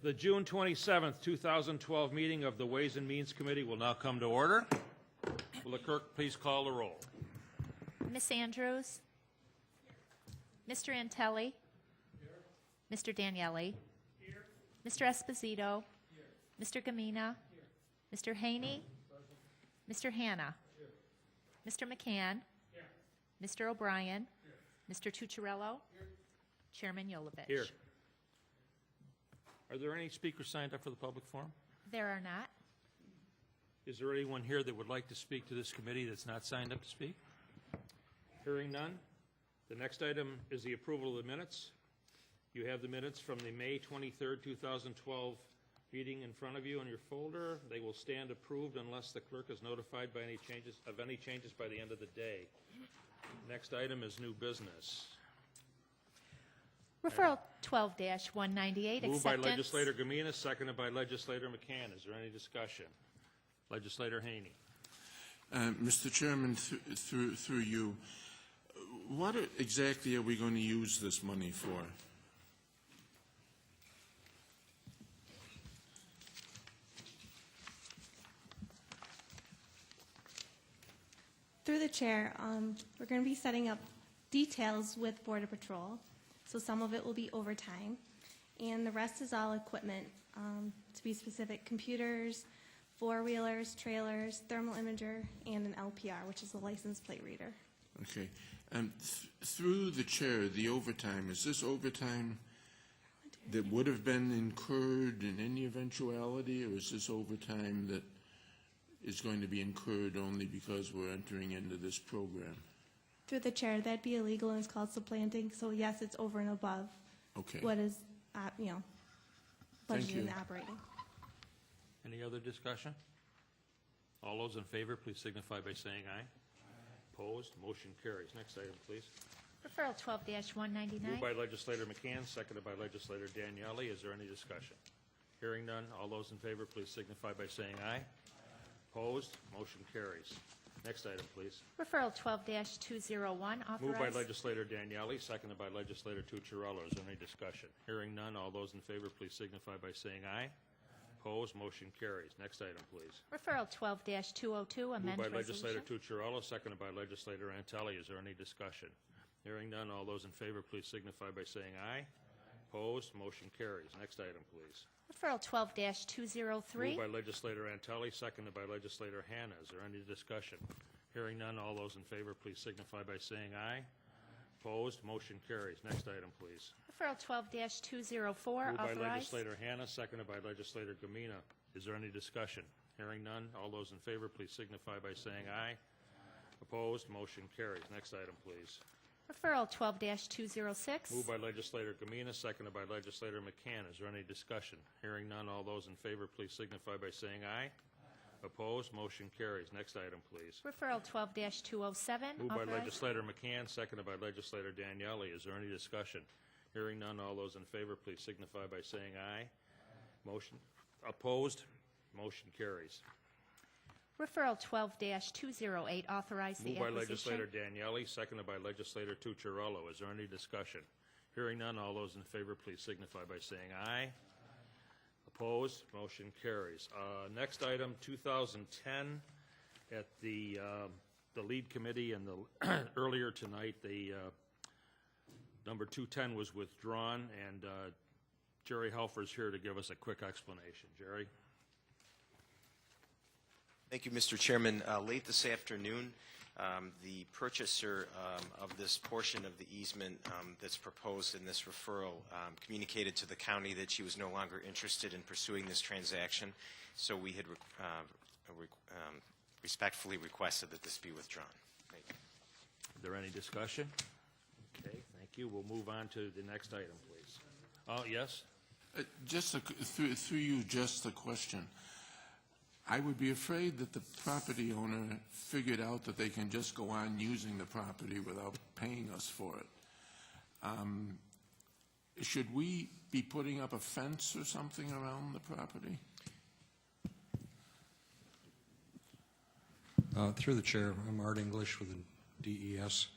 The June 27th, 2012 meeting of the Ways and Means Committee will now come to order. Will the clerk please call the roll? Ms. Andrews? Mr. Antelli? Mr. Daniele? Mr. Esposito? Mr. Gamina? Mr. Haney? Mr. Hanna? Mr. McCann? Mr. O'Brien? Mr. Tucciarello? Chairman Yolovich. Here. Are there any speakers signed up for the public forum? There are not. Is there anyone here that would like to speak to this committee that's not signed up to speak? Hearing none. The next item is the approval of the minutes. You have the minutes from the May 23rd, 2012 meeting in front of you in your folder. They will stand approved unless the clerk is notified by any changes by the end of the day. Next item is new business. Referral 12-198, Moved by acceptance. Legislator Gamina, seconded by Legislator McCann. Is there any discussion? Legislator Haney. Mr. Chairman, through you, what exactly are we going to use this money for? Through the chair, we're going to be setting up details with Border Patrol. So some of it will be overtime, and the rest is all equipment, to be specific, computers, four-wheelers, trailers, thermal imager, and an LPR, which is a license plate reader. Okay. Through the chair, the overtime, is this overtime that would have been incurred in any eventuality, or is this overtime that is going to be incurred only because we're entering into this program? Through the chair, that'd be illegal, and it's called supplanting. So yes, it's over and above what is, budgeted in the operating. Any other discussion? All those in favor, please signify by saying aye. Opposed? Motion carries. Next item, please. Referral 12-199. Moved by Legislator McCann, seconded by Legislator Daniele. Is there any discussion? Hearing none. All those in favor, please signify by saying aye. Opposed? Motion carries. Next item, please. Referral 12-201, authorized. Moved by Legislator Daniele, seconded by Legislator Tucciarello. Is there any discussion? Hearing none. All those in favor, please signify by saying aye. Opposed? Motion carries. Next item, please. Referral 12-202, amend Moved by Legislator resolution. Tucciarello, seconded by Legislator Antelli. Is there any discussion? Hearing none. All those in favor, please signify by saying aye. Opposed? Motion carries. Next item, please. Referral 12-203. Moved by Legislator Antelli, seconded by Legislator Hanna. Is there any discussion? Hearing none. All those in favor, please signify by saying aye. Opposed? Motion carries. Next item, please. Referral 12-204, Moved by authorized. Legislator Hanna, seconded by Legislator Gamina. Is there any discussion? Hearing none. All those in favor, please signify by saying aye. Opposed? Motion carries. Next item, please. Referral 12-206. Moved by Legislator Gamina, seconded by Legislator McCann. Is there any discussion? Hearing none. All those in favor, please signify by saying aye. Opposed? Motion carries. Next item, please. Referral 12-207, Moved by authorized. Legislator McCann, seconded by Legislator Daniele. Is there any discussion? Hearing none. All those in favor, please signify by saying aye. Motion opposed? Motion carries. Referral 12-208, authorized the Moved by acquisition. Legislator Daniele, seconded by Legislator Tucciarello. Is there any discussion? Hearing none. All those in favor, please signify by saying aye. Opposed? Motion carries. Next item, 2010, at the lead committee and the earlier tonight, the number 210 was withdrawn, and Jerry Helfer is here to give us a quick explanation. Jerry? Thank you, Mr. Chairman. Late this afternoon, the purchaser of this portion of the easement that's proposed in this referral communicated to the county that she was no longer interested in pursuing this transaction, so we had respectfully requested that this be withdrawn. Thank you. Is there any discussion? Okay, thank you. We'll move on to the next item, please. Oh, yes? Just through you, just a question. I would be afraid that the property owner figured out that they can just go on using the property without paying us for it. Should we be putting up a fence or something around the property? Through the chair, I'm Art English with the DES.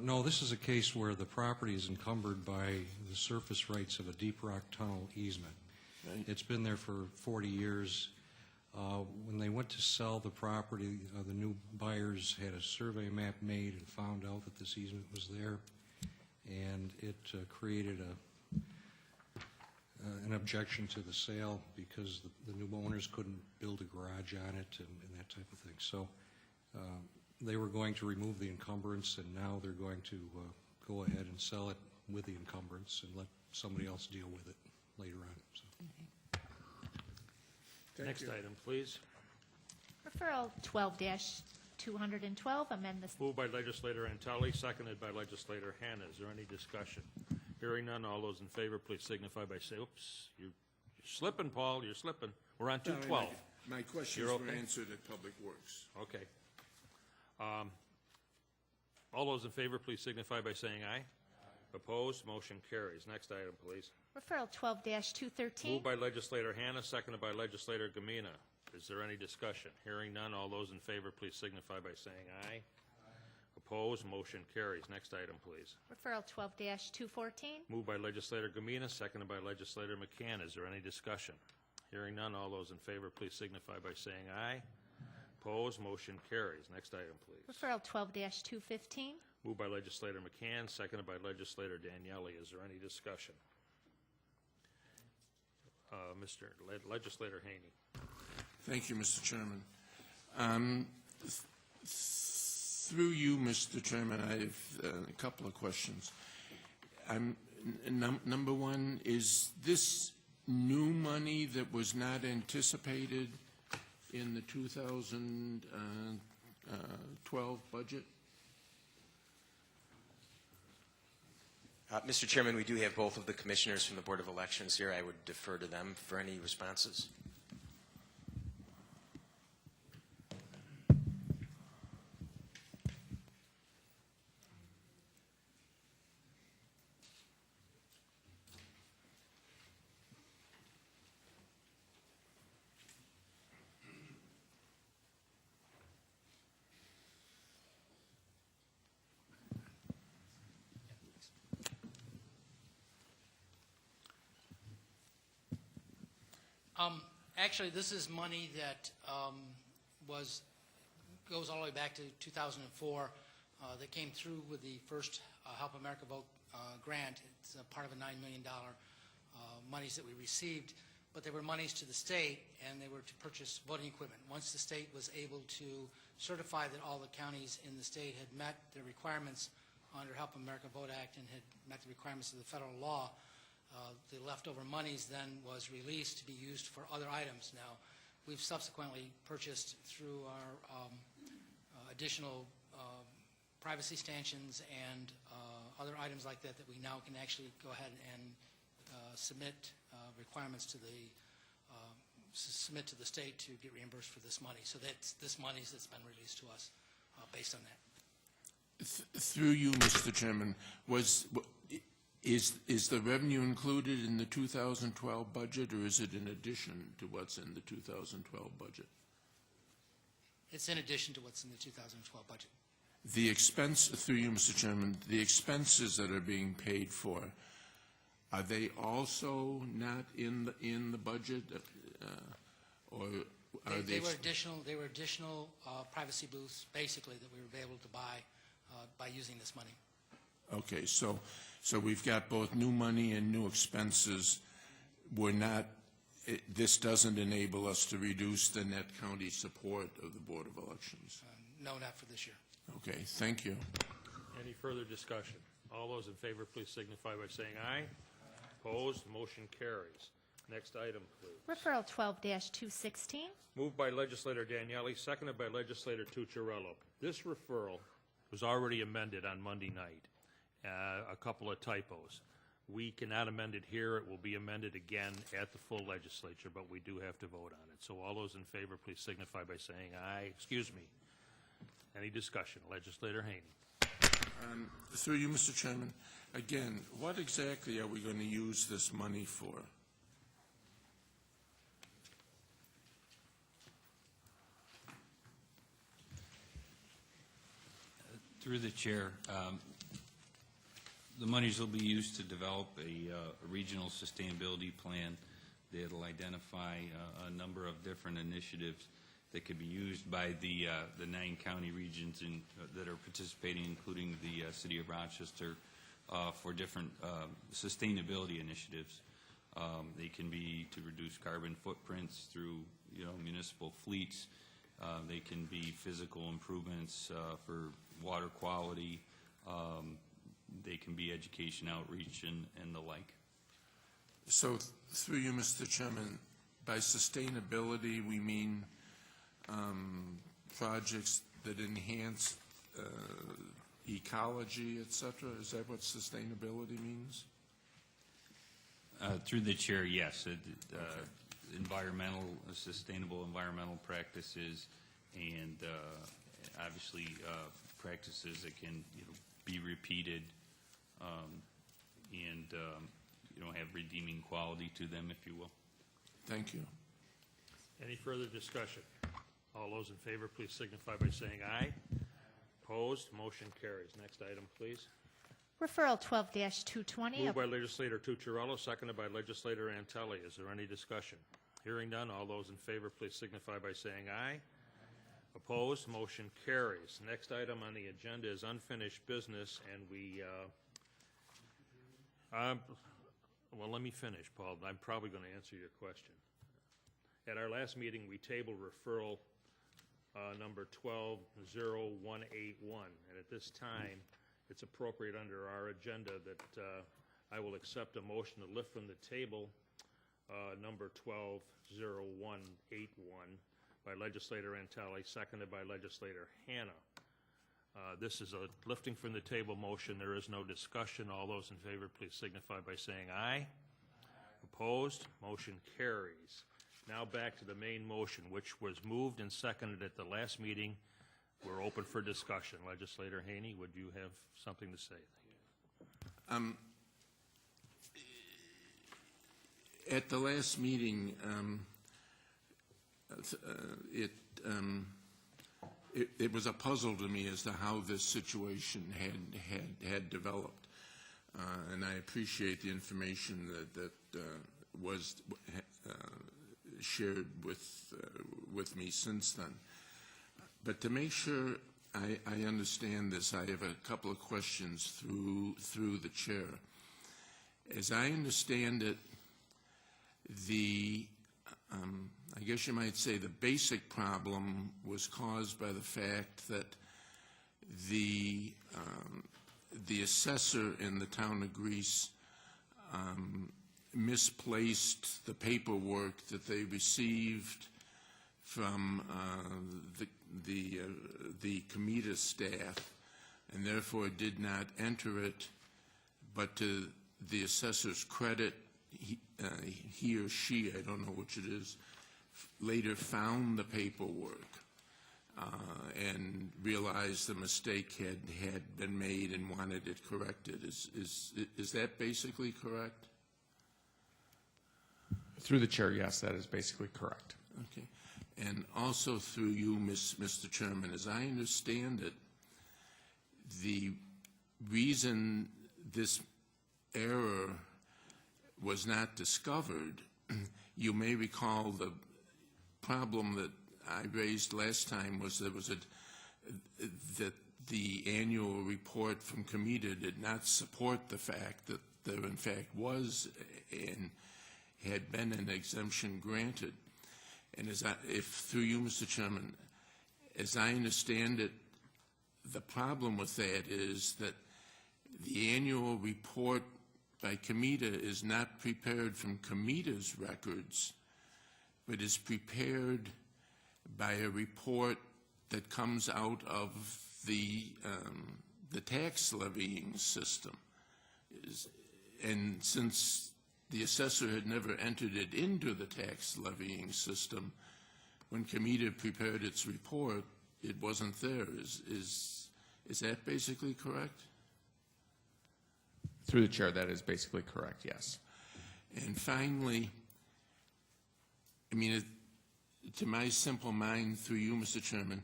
No, this is a case where the property is encumbered by the surface rights of a deep rock tunnel easement. Right. It's been there for 40 years. When they went to sell the property, the new buyers had a survey map made and found out that this easement was there, and it created an objection to the sale because the new owners couldn't build a garage on it and that type of thing. So they were going to remove the encumbrance, and now they're going to go ahead and sell it with the encumbrance and let somebody else deal with it later on. So. Next item, please. Referral 12-212, amend the Moved by legislator Antelli, seconded by legislator Hannah. Is there any discussion? Hearing none, all those in favor, please signify by saying, oops, you're slipping, Paul, you're slipping. We're on 212. My questions You're were okay? answered at Public Works. Okay. All those in favor, please signify by saying aye. Opposed, motion carries. Next item, please. referral 12-213, Moved by legislator Hannah, seconded by legislator Gamina. Is there any discussion? Hearing none, all those in favor, please signify by saying aye. Opposed, motion carries. Next item, please. referral 12-214, Moved by legislator Gamina, seconded by legislator McCann. Is there any discussion? Hearing none, all those in favor, please signify by saying aye. Opposed, motion carries. Next item, please. referral 12-215, Moved by legislator McCann, seconded by legislator Daniele. Is there any discussion? Legislator Haney. Thank you, Mr. Chairman. Through you, Mr. Chairman, I have a couple of questions. Number one, is this new money that was not anticipated in the 2012 budget? Mr. Chairman, we do have both of the commissioners from the Board of Elections here. I would defer to them for any responses. Actually, this is money that goes all the way back to 2004 that came through with the first Help America Vote grant. It's a part of a $9 million monies that we received, but they were monies to the state, and they were to purchase voting equipment. Once the state was able to certify that all the counties in the state had met their requirements under Help America Vote Act and had met the requirements of the federal law, the leftover monies then was released to be used for other items. Now, we've subsequently purchased through our additional privacy stanchions and other items like that we now can actually go ahead and submit requirements to the submit to the state to get reimbursed for this money. So that's this money that's been released to us based on that. Through you, Mr. Chairman, is the revenue included in the 2012 budget, or is it in addition to what's in the 2012 budget? It's in addition to what's in the 2012 budget. The expense, through you, Mr. Chairman, the expenses that are being paid for, are they also not in the budget, or are They were additional privacy booths, basically, that we were able to buy by using this money. Okay, so we've got both new money and new expenses. This doesn't enable us to reduce the net county support of the Board of Elections. No, not for this year. Okay, thank you. Any further discussion? All those in favor, please signify by saying aye. Opposed, motion carries. Next item, please. referral 12-216, Moved by legislator Daniele, seconded by legislator Tucciarello. This referral was already amended on Monday night. A couple of typos. We cannot amend it here. It will be amended again at the full legislature, but we do have to vote on it. So all those in favor, please signify by saying aye. Excuse me. Any discussion? Legislator Haney. Through you, Mr. Chairman, again, what exactly are we going to use this money for? Through the chair, the monies will be used to develop a regional sustainability plan It'll identify a number of different initiatives that could be used by the 9 county regions that are participating, including the city of Rochester, for different sustainability initiatives. They can be to reduce carbon footprints through, municipal fleets. They can be physical improvements for water quality. They can be education outreach and the like. So through you, Mr. Chairman, by sustainability, we mean projects that enhance ecology, et cetera? Is that what sustainability means? Through the chair, yes. Sustainable environmental practices, and obviously practices that can be repeated and have redeeming quality to them, if you will. Thank you. Any further discussion? All those in favor, please signify by saying aye. Opposed? Motion carries. Next item, please. Referral 12-220. Moved by legislator Tucciarello, seconded by legislator Antelli. Is there any discussion? Hearing none, all those in favor, please signify by saying aye. Opposed? Motion carries. Next item on the agenda is unfinished business, and well, let me finish, Paul. I'm probably going to answer your question. At our last meeting, we tabled referral number 120181, and at this time, it's appropriate under our agenda that I will accept a motion to lift from the table number 120181 by legislator Antelli, seconded by legislator Hanna. This is a lifting from the table motion. There is no discussion. All those in favor, please signify by saying aye. Opposed? Motion carries. Now back to the main motion, which was moved and seconded at the last meeting. We're open for discussion. Legislator Haney, would you have something to say? At the last meeting, it was a puzzle to me as to how this situation had developed, and I appreciate the information that was shared with me since then. But to make sure I understand this, I have a couple of questions through the chair. As I understand it, I guess you might say the basic problem was caused by the fact that the assessor in the town of Greece misplaced the paperwork that they received from the committee staff, and therefore did not enter it. But to the assessor's credit, he or she, I don't know which it is, later found the paperwork and realized the mistake had been made and wanted it corrected. Is that basically correct? Through the chair, yes, that is basically correct. Okay. And also through you, Mr. Chairman, as I understand it, the reason this error was not discovered, you may recall the problem that I raised last time was that the annual report from Comida did not support the fact that there in fact was and had been an exemption granted. And if through you, Mr. Chairman, as I understand it, the problem with that is that the annual report by Comida is not prepared from Comida's records, but is prepared by a report that comes out of the tax levying system. And since the assessor had never entered it into the tax levying system, when Comida prepared its report, it wasn't there. Is that basically correct? Through the chair, that is basically correct, yes. And finally, I mean, to my simple mind, through you, Mr. Chairman,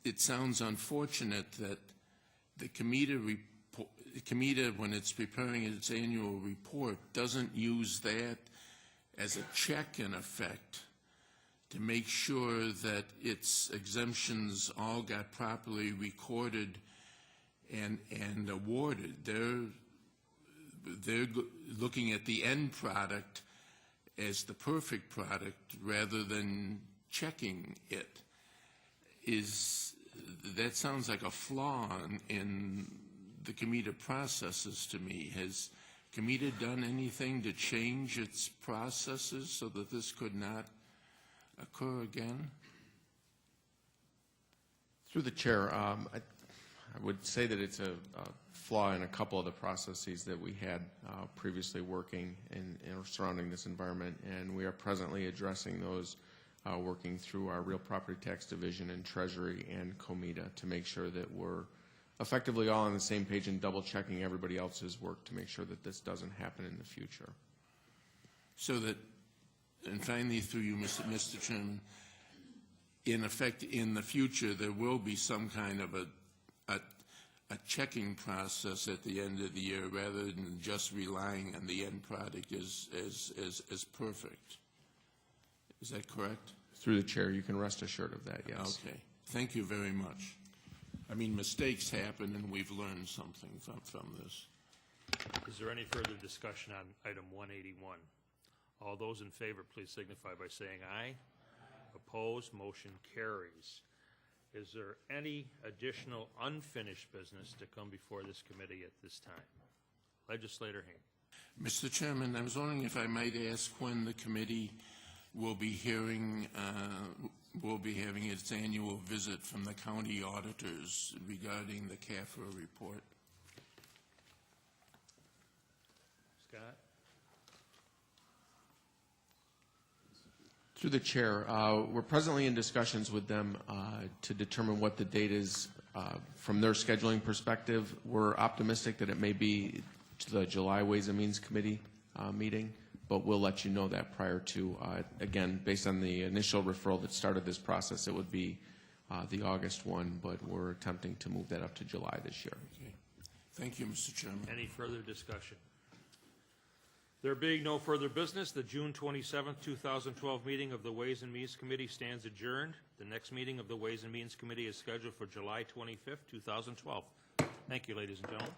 it sounds unfortunate that the Comida report, Comida, when it's preparing its annual report, doesn't use that as a check in effect to make sure that its exemptions all got properly recorded and awarded. They're looking at the end product as the perfect product rather than checking it. That sounds like a flaw in the Comida processes to me. Has Comida done anything to change its processes so that this could not occur again? Through the chair, I would say that it's a flaw in a couple of the processes that we had previously working in surrounding this environment, and we are presently addressing those, working through our real property tax division and Treasury and Comida to make sure that we're effectively all on the same page and double checking everybody else's work to make sure that this doesn't happen in the future. So that, and finally through you, Mr. Chairman, in effect, in the future, there will be some kind of a checking process at the end of the year rather than just relying on the end product as perfect. Is that correct? Through the chair, you can rest assured of that, yes. Okay. Thank you very much. I mean, mistakes happen, and we've learned something from this. Is there any further discussion on item 181? All those in favor, please signify by saying aye. Opposed, motion carries. Is there any additional unfinished business to come before this committee at this time? Legislator Hain. Mr. Chairman, I was wondering if I might ask when the committee will be having its annual visit from the county auditors regarding the CAFR report. Scott? Through the chair, we're presently in discussions with them to determine what the date is from their scheduling perspective. We're optimistic that it may be to the July Ways and Means Committee meeting, but we'll let you know that prior to, again, based on the initial referral that started this process, it would be the August one, but we're attempting to move that up to July this year. Okay. Thank you, Mr. Chairman. Any further discussion? There being no further business, the June 27th, 2012 meeting of the Ways and Means Committee stands adjourned. The next meeting of the Ways and Means Committee is scheduled for July 25th, 2012. Thank you, ladies and gentlemen.